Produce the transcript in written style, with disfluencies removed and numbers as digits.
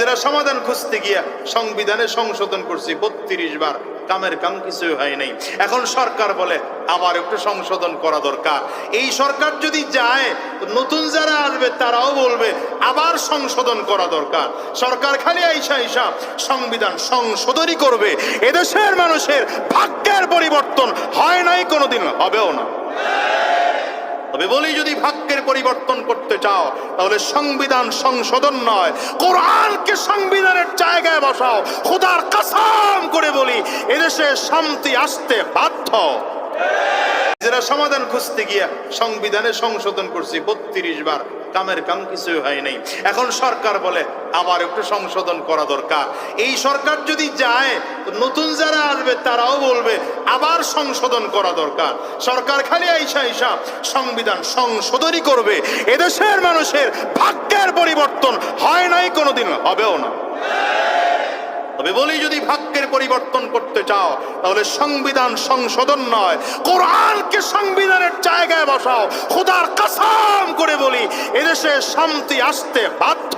নিজেরা সমাধান খুঁজতে গিয়া সংবিধানে সংশোধন করছি 32 বার, কামের কাম কিছুই হয় নাই। এখন সরকার বলে আবার একটু সংশোধন করা দরকার। এই সরকার যদি যায়, নতুন যারা আসবে তারাও বলবে আবার সংশোধন করা দরকার। সরকার খালি আইসা সংবিধান সংশোধনই করবে। এদেশের মানুষের ভাগ্যের পরিবর্তন হয় নাই, কোনোদিন হবেও না। তবে বলি, যদি ভাগ্যের পরিবর্তন করতে চাও তাহলে সংবিধান সংশোধন নয়, কোরআনকে সংবিধানের জায়গায় বসাও। খোদার কসম করে বলি, এদেশে শান্তি আসতে বাধ্য। যারা সমাধান খুঁজতে গিয়া সংবিধানে সংশোধন করছি 32 বার, কামের কাম কিছুই হয় নাই। এখন সরকার বলে আবার একটু সংশোধন করা দরকার। এই সরকার যদি যায়, নতুন যারা আসবে তারাও বলবে আবার সংশোধন করা দরকার। সরকার খালি আইসা সংবিধান সংশোধনই করবে। এদেশের মানুষের ভাগ্যের পরিবর্তন হয় নাই, কোনোদিন হবেও না। তবে বলি, যদি ভাগ্যের পরিবর্তন করতে চাও তাহলে সংবিধান সংশোধন নয়, কোরআনকে সংবিধানের জায়গায় বসাও। খোদার কসম করে বলি, এদেশে শান্তি আসতে বাধ্য।